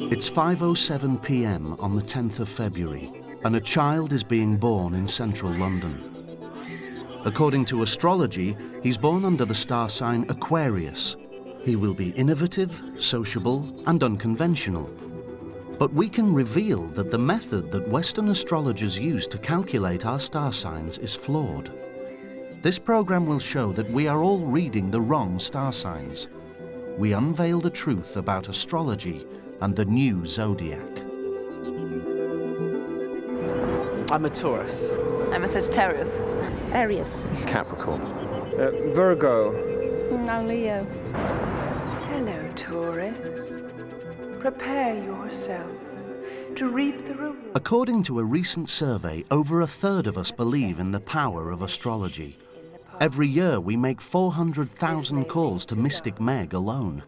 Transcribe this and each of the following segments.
It's 5:07 p.m. on the 10th of February, and a child is being born in central London. According to astrology, he's born under the star sign Aquarius. He will be innovative, sociable, and unconventional. But we can reveal that the method that Western astrologers use to calculate our star signs is flawed. This program will show that we are all reading the wrong star signs. We unveil the truth about astrology and the new Zodiac. I'm a Taurus. I'm a Sagittarius. Aries. Capricorn. Virgo. No, Leo. Hello, Taurus. Prepare yourself to reap the reward. According to a recent survey, over a third of us believe in the power of astrology. Every year we make 400,000 calls to Mystic Meg alone.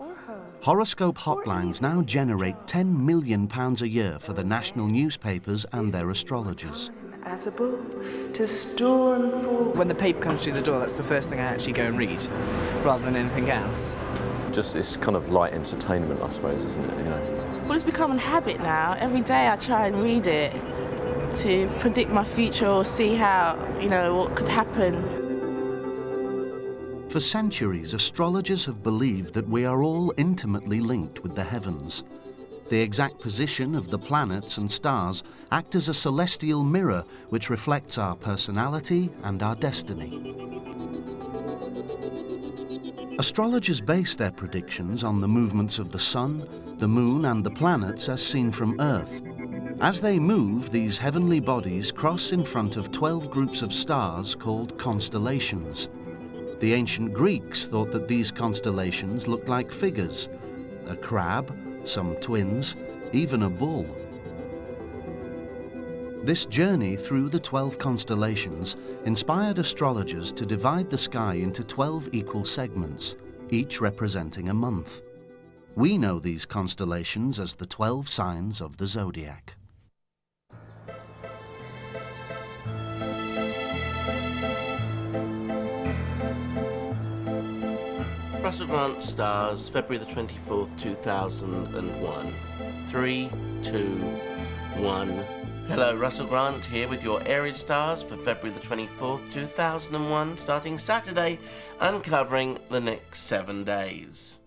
Horoscope hotlines now generate £10 million a year for the national newspapers and their astrologers. As a bull to storm forward. When the paper comes through the door, that's the first thing I actually go and read, rather than anything else. Just it's kind of light entertainment, I suppose, isn't it? You know. Well, it's become a habit now. Every day I try and read it to predict my future or see how, what could happen. For centuries, astrologers have believed that we are all intimately linked with the heavens. The exact position of the planets and stars act as a celestial mirror which reflects our personality and our destiny. Astrologers base their predictions on the movements of the sun, the moon, and the planets as seen from Earth. As they move, these heavenly bodies cross in front of 12 groups of stars called constellations. The ancient Greeks thought that these constellations looked like figures: a crab, some twins, even a bull. This journey through the 12 constellations inspired astrologers to divide the sky into 12 equal segments, each representing a month. We know these constellations as the 12 signs of the Zodiac. Russell Grant stars, February the 24th, 2001. 3, 2, 1. Hello, Russell Grant here with your Aries stars for February the 24th, 2001, starting Saturday, uncovering the next 7 days.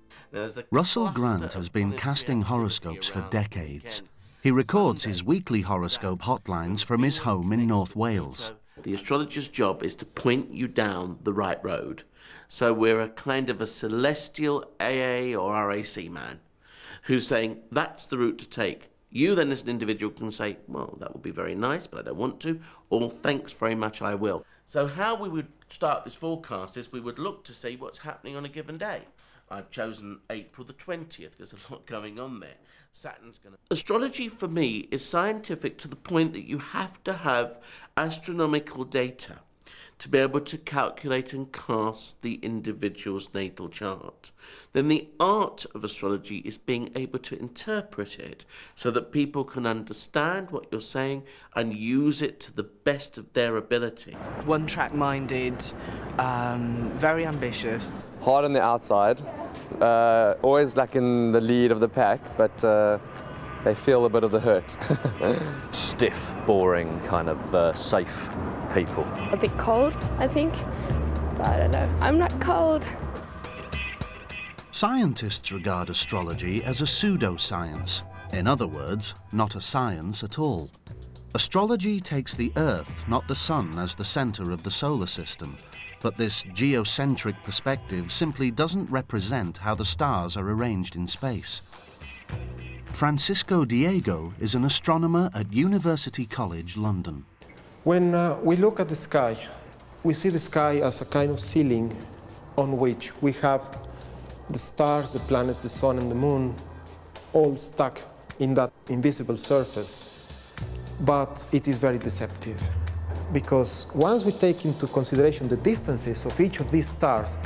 Russell Grant has been casting horoscopes for decades. He records his weekly horoscope hotlines from his home in North Wales. The astrologer's job is to point you down the right road. So we're a kind of a celestial AA or RAC man who's saying that's the route to take. You then as an individual can say, well, that would be very nice, but I don't want to, or thanks very much, I will. So how we would start this forecast is we would look to see what's happening on a given day. I've chosen April the 20th, there's a lot going on there. Saturn's going to... Astrology for me is scientific to the point that you have to have astronomical data to be able to calculate and cast the individual's natal chart. Then the art of astrology is being able to interpret it so that people can understand what you're saying and use it to the best of their ability. One-track-minded, very ambitious. Hard on the outside, always like in the lead of the pack, but they feel a bit of the hurt. Stiff, boring, kind of safe people. A bit cold, I think. But I don't know. I'm not cold. Scientists regard astrology as a pseudoscience. In other words, not a science at all. Astrology takes the Earth, not the Sun, as the center of the solar system. But this geocentric perspective simply doesn't represent how the stars are arranged in space. Francisco Diego is an astronomer at University College London. When we look at the sky, we see the sky as a kind of ceiling on which we have the stars, the planets, the sun and the moon all stuck in that invisible surface. But it is very deceptive, because once we take into consideration the distances of each of these stars,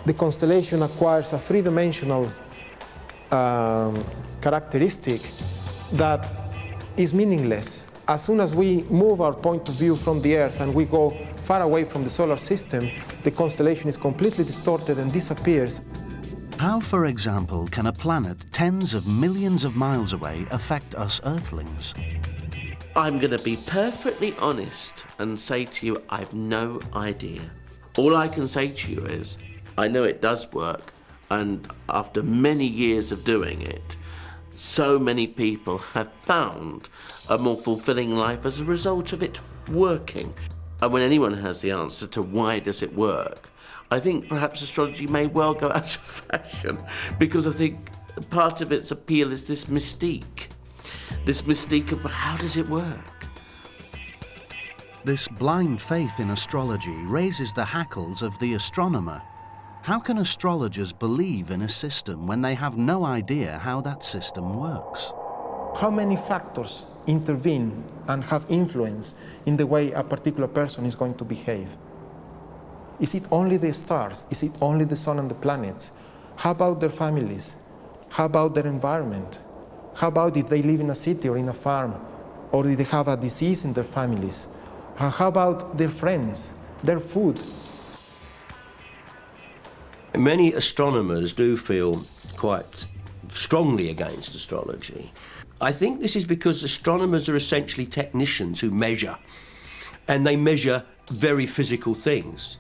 the constellation acquires a three-dimensional characteristic that is meaningless. As soon as we move our point of view from the Earth and we go far away from the solar system, the constellation is completely distorted and disappears. How, for example, can a planet tens of millions of miles away affect us Earthlings? I'm going to be perfectly honest and say to you, I've no idea. All I can say to you is, I know it does work, and after many years of doing it, so many people have found a more fulfilling life as a result of it working. And when anyone has the answer to why does it work, I think perhaps astrology may well go out of fashion, because I think part of its appeal is this mystique of how does it work? This blind faith in astrology raises the hackles of the astronomer. How can astrologers believe in a system when they have no idea how that system works? How many factors intervene and have influence in the way a particular person is going to behave? Is it only the stars? Is it only the sun and the planets? How about their families? How about their environment? How about if they live in a city or in a farm? Or if they have a disease in their families? How about their friends, their food? Many astronomers do feel quite strongly against astrology. I think this is because astronomers are essentially technicians who measure, and they measure very physical things,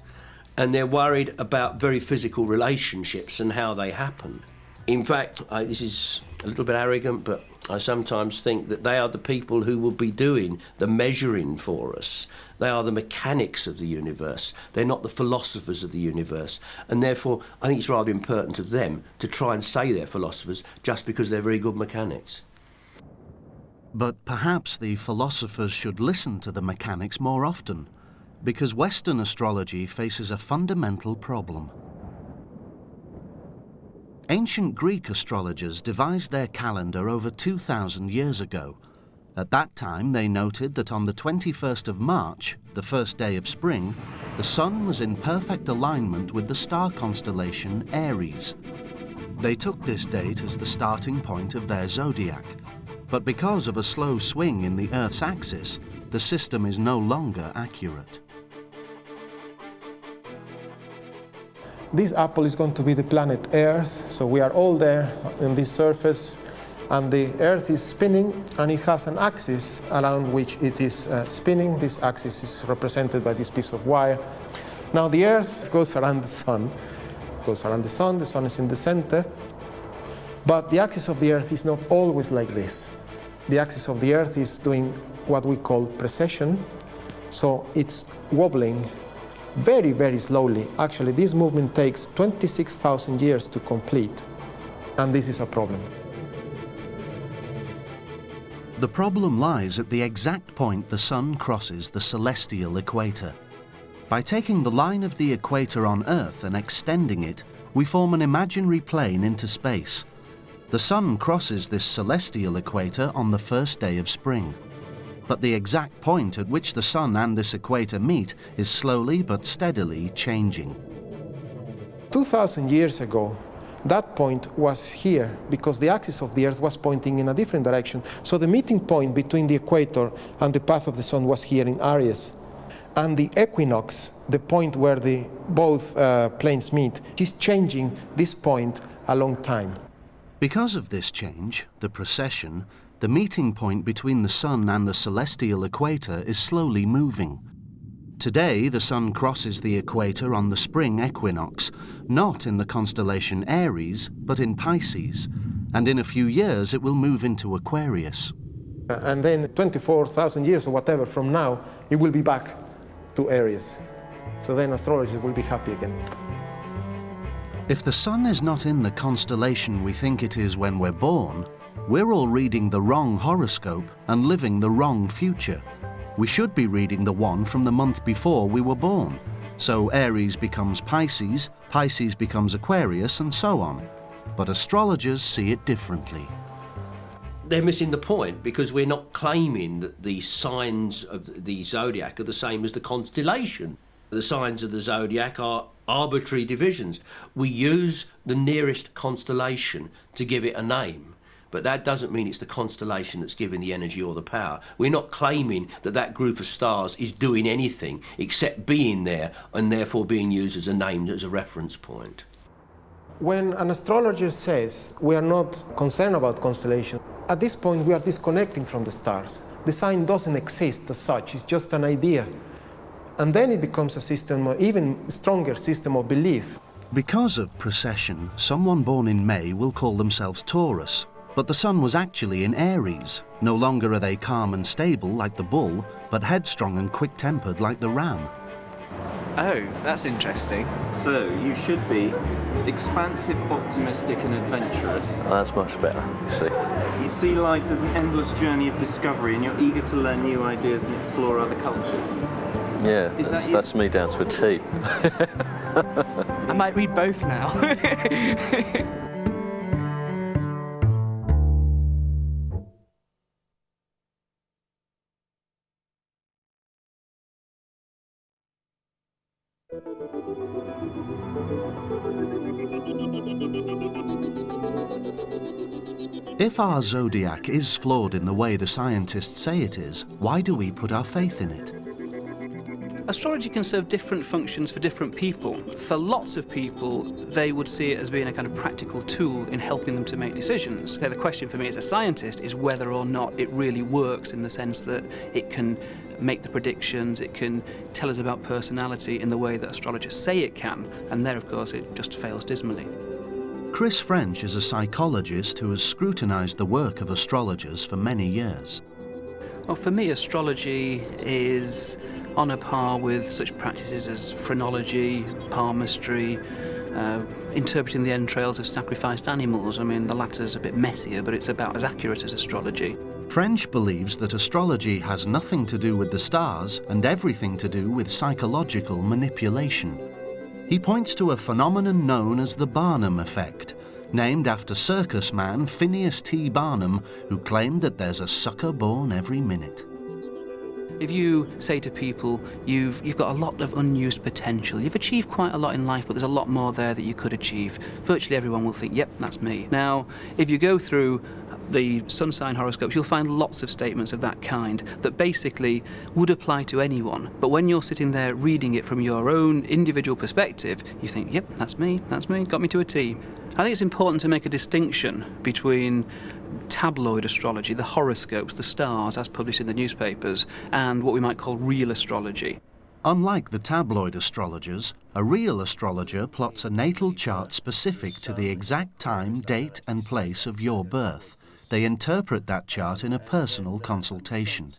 and they're worried about very physical relationships and how they happen. In fact, this is a little bit arrogant, but I sometimes think that they are the people who will be doing the measuring for us. They are the mechanics of the universe. They're not the philosophers of the universe. And therefore, I think it's rather important of them to try and say they're philosophers just because they're very good mechanics. But perhaps the philosophers should listen to the mechanics more often, because Western astrology faces a fundamental problem. Ancient Greek astrologers devised their calendar over 2,000 years ago. At that time, they noted that on the 21st of March, the first day of spring, the sun was in perfect alignment with the star constellation Aries. They took this date as the starting point of their zodiac. But because of a slow swing in the Earth's axis, the system is no longer accurate. This apple is going to be the planet Earth, so we are all there on this surface, and the Earth is spinning, and it has an axis around which it is spinning. This axis is represented by this piece of wire. Now the Earth goes around the sun, the sun is in the center, but the axis of the Earth is not always like this. The axis of the Earth is doing what we call precession, so it's wobbling very, very slowly. Actually, this movement takes 26,000 years to complete, and this is a problem. The problem lies at the exact point the sun crosses the celestial equator. By taking the line of the equator on Earth and extending it, we form an imaginary plane into space. The sun crosses this celestial equator on the first day of spring. But the exact point at which the sun and this equator meet is slowly but steadily changing. 2,000 years ago, that point was here because the axis of the Earth was pointing in a different direction. So the meeting point between the equator and the path of the sun was here in Aries. And the equinox, the point where both planes meet, is changing this point a long time. Because of this change, the precession, the meeting point between the sun and the celestial equator is slowly moving. Today, the sun crosses the equator on the spring equinox, not in the constellation Aries, but in Pisces, and in a few years it will move into Aquarius. And then 24,000 years or whatever from now, it will be back to Aries. So then astrologers will be happy again. If the sun is not in the constellation we think it is when we're born, we're all reading the wrong horoscope and living the wrong future. We should be reading the one from the month before we were born. So Aries becomes Pisces, Pisces becomes Aquarius, and so on. But astrologers see it differently. They're missing the point because we're not claiming that the signs of the zodiac are the same as the constellation. The signs of the zodiac are arbitrary divisions. We use the nearest constellation to give it a name. But that doesn't mean it's the constellation that's giving the energy or the power. We're not claiming that that group of stars is doing anything except being there and therefore being used as a name, as a reference point. When an astrologer says we are not concerned about constellations, at this point we are disconnecting from the stars. The sign doesn't exist as such, it's just an idea. And then it becomes a system, even stronger system of belief. Because of precession, someone born in May will call themselves Taurus, but the sun was actually in Aries. No longer are they calm and stable like the bull, but headstrong and quick-tempered like the ram. Oh, that's interesting. So you should be expansive, optimistic and adventurous. Oh, that's much better, you see. You see life as an endless journey of discovery and you're eager to learn new ideas and explore other cultures. Yeah, that's me down to a T. I might read both now. If our zodiac is flawed in the way the scientists say it is, why do we put our faith in it? Astrology can serve different functions for different people. For lots of people, they would see it as being a kind of practical tool in helping them to make decisions. So the question for me as a scientist is whether or not it really works in the sense that it can make the predictions, it can tell us about personality in the way that astrologers say it can, and there, of course, it just fails dismally. Chris French is a psychologist who has scrutinized the work of astrologers for many years. Well, for me, astrology is on a par with such practices as phrenology, palmistry, interpreting the entrails of sacrificed animals. I mean, the latter's a bit messier, but it's about as accurate as astrology. French believes that astrology has nothing to do with the stars and everything to do with psychological manipulation. He points to a phenomenon known as the Barnum Effect, named after circus man Phineas T. Barnum, who claimed that there's a sucker born every minute. If you say to people, you've got a lot of unused potential, you've achieved quite a lot in life, but there's a lot more there that you could achieve, virtually everyone will think, yep, that's me. Now, if you go through the sun sign horoscopes, you'll find lots of statements of that kind that basically would apply to anyone. But when you're sitting there reading it from your own individual perspective, you think, yep, that's me, got me to a T. I think it's important to make a distinction between tabloid astrology, the horoscopes, the stars as published in the newspapers, and what we might call real astrology. Unlike the tabloid astrologers, a real astrologer plots a natal chart specific to the exact time, date and place of your birth. They interpret that chart in a personal consultation.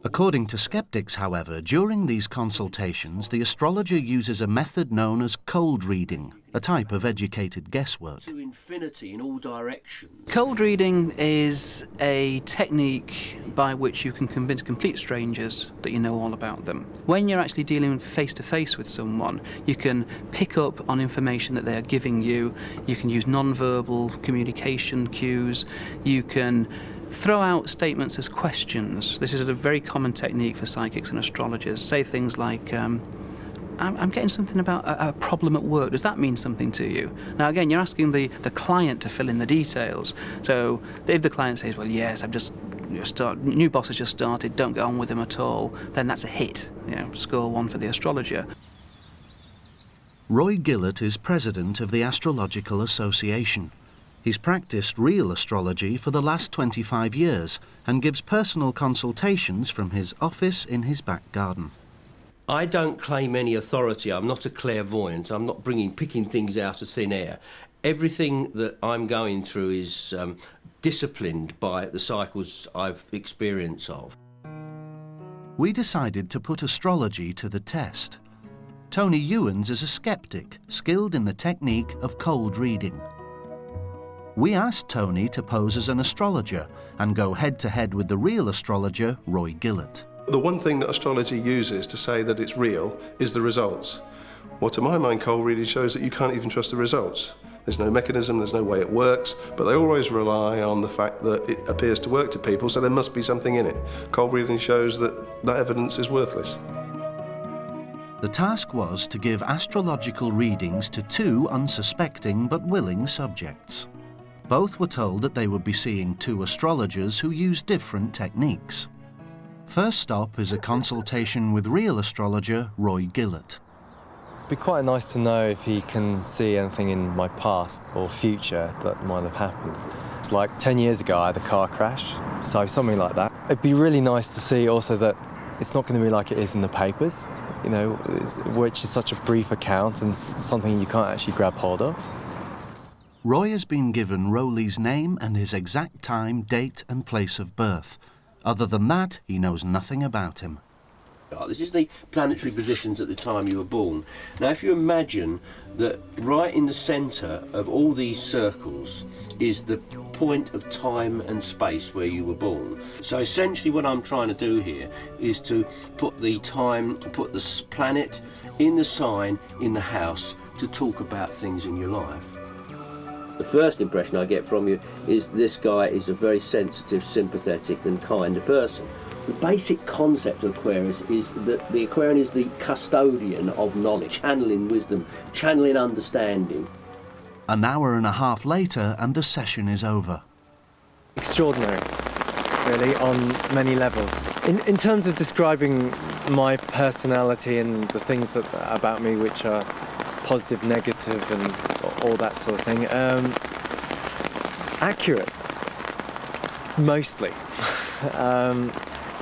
According to skeptics, however, during these consultations, the astrologer uses a method known as cold reading, a type of educated guesswork. To infinity in all directions. Cold reading is a technique by which you can convince complete strangers that you know all about them. When you're actually dealing face-to-face with someone, you can pick up on information that they are giving you. You can use non-verbal communication cues. You can throw out statements as questions. This is a very common technique for psychics and astrologers. Say things like, I'm getting something about a problem at work. Does that mean something to you? Now, again, you're asking the client to fill in the details. So if the client says, well, yes, new boss has just started, don't get on with him at all, then that's a hit. Score 1 for the astrologer. Roi Gillett is president of the Astrological Association. He's practiced real astrology for the last 25 years and gives personal consultations from his office in his back garden. I don't claim any authority. I'm not a clairvoyant. I'm not picking things out of thin air. Everything that I'm going through is disciplined by the cycles I've experience of. We decided to put astrology to the test. Tony Ewens is a skeptic, skilled in the technique of cold reading. We asked Tony to pose as an astrologer and go head-to-head with the real astrologer, Roi Gillett. The one thing that astrology uses to say that it's real is the results. Well, to my mind, cold reading shows that you can't even trust the results. There's no mechanism, there's no way it works, but they always rely on the fact that it appears to work to people, so there must be something in it. Cold reading shows that that evidence is worthless. The task was to give astrological readings to 2 unsuspecting but willing subjects. Both were told that they would be seeing 2 astrologers who use different techniques. First stop is a consultation with real astrologer Roi Gillett. It'd be quite nice to know if he can see anything in my past or future that might have happened. It's like 10 years ago I had a car crash, so something like that. It'd be really nice to see also that it's not going to be like it is in the papers, you know, which is such a brief account and something you can't actually grab hold of. Roi has been given Rowley's name and his exact time, date and place of birth. Other than that, he knows nothing about him. This is the planetary positions at the time you were born. Now, if you imagine that right in the centre of all these circles is the point of time and space where you were born. So essentially what I'm trying to do here is to put the planet in the sign, in the house, to talk about things in your life. The first impression I get from you is this guy is a very sensitive, sympathetic and kind person. The basic concept of Aquarius is that the Aquarian is the custodian of knowledge, channeling wisdom, channeling understanding. An hour and a half later and the session is over. Extraordinary, really, on many levels. In terms of describing my personality and the things about me which are positive, negative and all that sort of thing, accurate, mostly.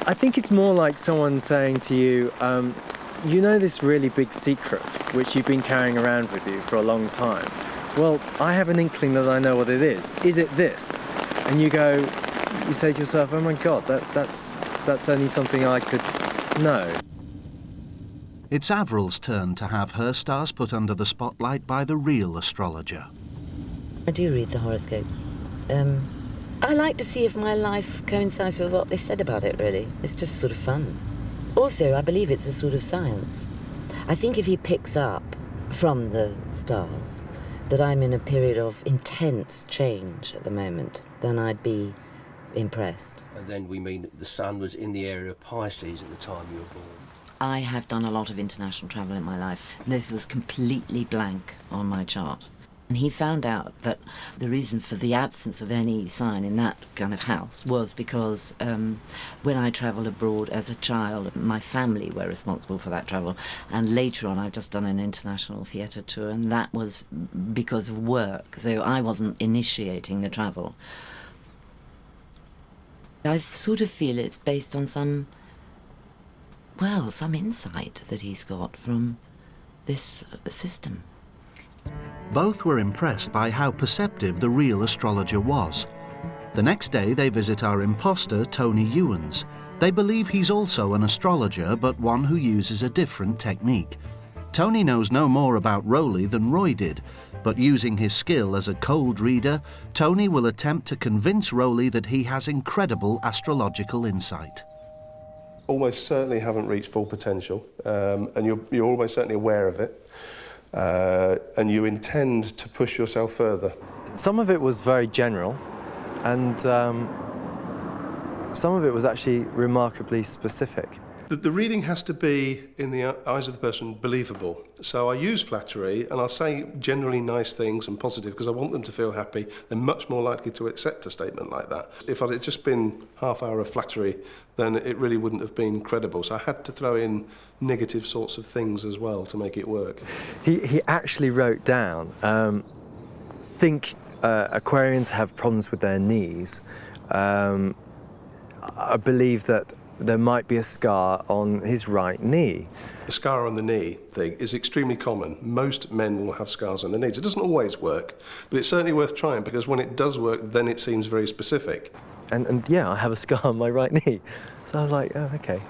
I think it's more like someone saying to you, you know this really big secret which you've been carrying around with you for a long time. Well, I have an inkling that I know what it is. Is it this? And you say to yourself, oh my God, that's only something I could know. It's Avril's turn to have her stars put under the spotlight by the real astrologer. I do read the horoscopes. I like to see if my life coincides with what they said about it, really. It's just sort of fun. Also, I believe it's a sort of science. I think if he picks up from the stars that I'm in a period of intense change at the moment, then I'd be impressed. And then we mean that the sun was in the area of Pisces at the time you were born. I have done a lot of international travel in my life. This was completely blank on my chart. And he found out that the reason for the absence of any sign in that kind of house was because when I travelled abroad as a child, my family were responsible for that travel. And later on, I've just done an international theatre tour, and that was because of work. So I wasn't initiating the travel. I sort of feel it's based on some insight that he's got from this system. Both were impressed by how perceptive the real astrologer was. The next day they visit our imposter, Tony Ewens. They believe he's also an astrologer, but one who uses a different technique. Tony knows no more about Rowley than Roi did, but using his skill as a cold reader, Tony will attempt to convince Rowley that he has incredible astrological insight. Almost certainly haven't reached full potential, and you're almost certainly aware of it. And you intend to push yourself further. Some of it was very general, and some of it was actually remarkably specific. The reading has to be, in the eyes of the person, believable. So I use flattery, and I'll say generally nice things and positive because I want them to feel happy. They're much more likely to accept a statement like that. If I'd just been half hour of flattery, then it really wouldn't have been credible. So I had to throw in negative sorts of things as well to make it work. He actually wrote down, think Aquarians have problems with their knees. I believe that there might be a scar on his right knee. The scar on the knee thing is extremely common. Most men will have scars on their knees. It doesn't always work, but it's certainly worth trying because when it does work, then it seems very specific. And yeah, I have a scar on my right knee. So I was like, oh, okay.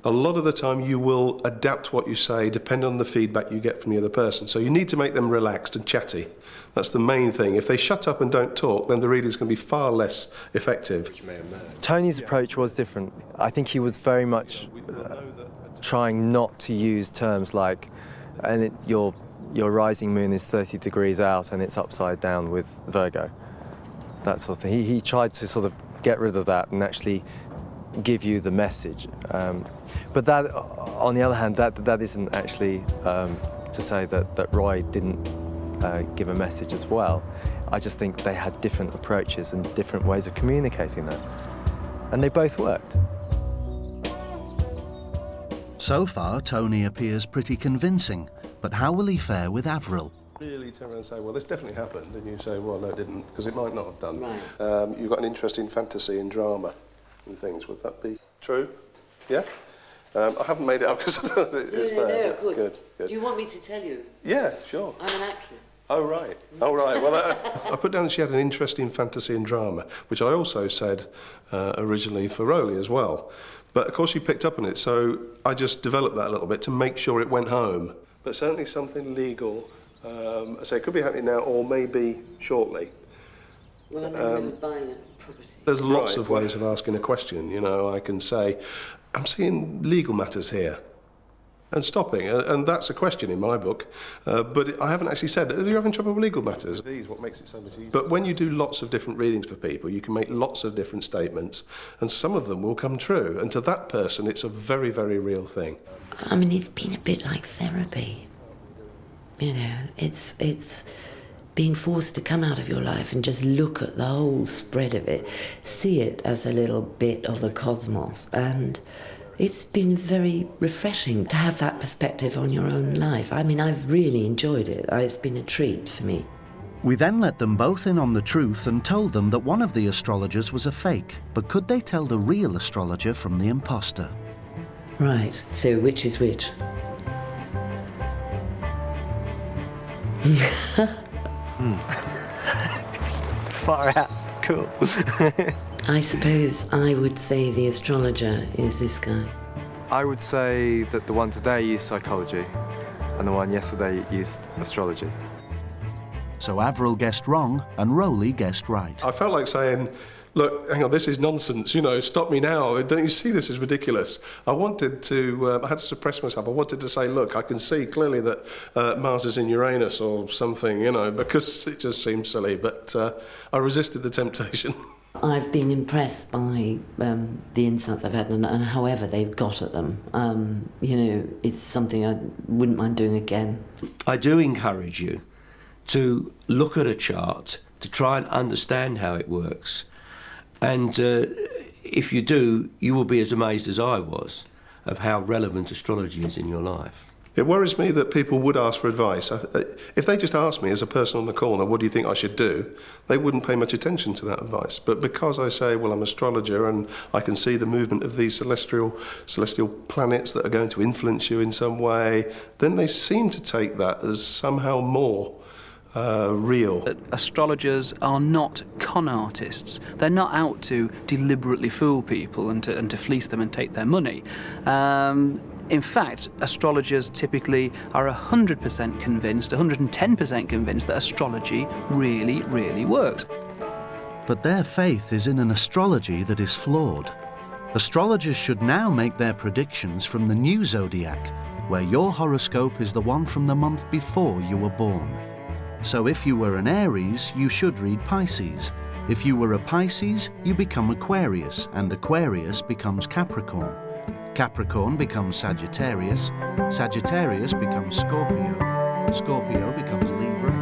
A lot of the time you will adapt what you say depending on the feedback you get from the other person. So you need to make them relaxed and chatty. That's the main thing. If they shut up and don't talk, then the reading's going to be far less effective. Tony's approach was different. I think he was very much trying not to use terms like, your rising moon is 30 degrees out and it's upside down with Virgo. That sort of thing. He tried to sort of get rid of that and actually give you the message. But that, on the other hand, that isn't actually to say that Roi didn't give a message as well. I just think they had different approaches and different ways of communicating that. And they both worked. So far, Tony appears pretty convincing, But how will he fare with Avril? Really turn around and say, well, this definitely happened, and you say, well, no, it didn't, because it might not have done. Right. You've got an interest in fantasy and drama and things. Would that be true? Yeah? I haven't made it up because it's there. No, of course. Good. Do you want me to tell you? Yeah, sure. I'm an actress. Oh, right. Oh, right. Well, I put down that she had an interest in fantasy and drama, which I also said originally for Rowley as well. But, of course, she picked up on it, so I just developed that a little bit to make sure it went home. But certainly something legal. I say it could be happening now or maybe shortly. Well, I'm remember buying a property. There's lots of ways of asking a question. You know, I can say, I'm seeing legal matters here. And stopping, and that's a question in my book, but I haven't actually said, are you having trouble with legal matters? These, what makes it so much easier. But when you do lots of different readings for people, you can make lots of different statements, and some of them will come true, and to that person, it's a very, very real thing. I mean, it's been a bit like therapy. You know, it's being forced to come out of your life and just look at the whole spread of it, see it as a little bit of the cosmos, and it's been very refreshing to have that perspective on your own life. I mean, I've really enjoyed it. It's been a treat for me. We then let them both in on the truth and told them that one of the astrologers was a fake, but could they tell the real astrologer from the imposter? Right, so which is which? Far out. Cool. I suppose I would say the astrologer is this guy. I would say that the one today used psychology and the one yesterday used astrology. So Avril guessed wrong and Rowley guessed right. I felt like saying, look, hang on, this is nonsense, you know, stop me now. Don't you see this is ridiculous? I wanted to, I had to suppress myself. I wanted to say, look, I can see clearly that Mars is in Uranus or something, you know, because it just seems silly. But I resisted the temptation. I've been impressed by the insights I've had and however they've got at them. You know, it's something I wouldn't mind doing again. I do encourage you to look at a chart, to try and understand how it works. And if you do, you will be as amazed as I was of how relevant astrology is in your life. It worries me that people would ask for advice. If they just asked me as a person on the corner, what do you think I should do? They wouldn't pay much attention to that advice. But because I say, well, I'm an astrologer and I can see the movement of these celestial planets that are going to influence you in some way, then they seem to take that as somehow more real. Astrologers are not con artists. They're not out to deliberately fool people and to fleece them and take their money. In fact, astrologers typically are 100% convinced, 110% convinced that astrology really, really works. But their faith is in an astrology that is flawed. Astrologers should now make their predictions from the new Zodiac, where your horoscope is the one from the month before you were born. So if you were an Aries, you should read Pisces. If you were a Pisces, you become Aquarius, and Aquarius becomes Capricorn. Capricorn becomes Sagittarius, Sagittarius becomes Scorpio, Scorpio becomes Libra,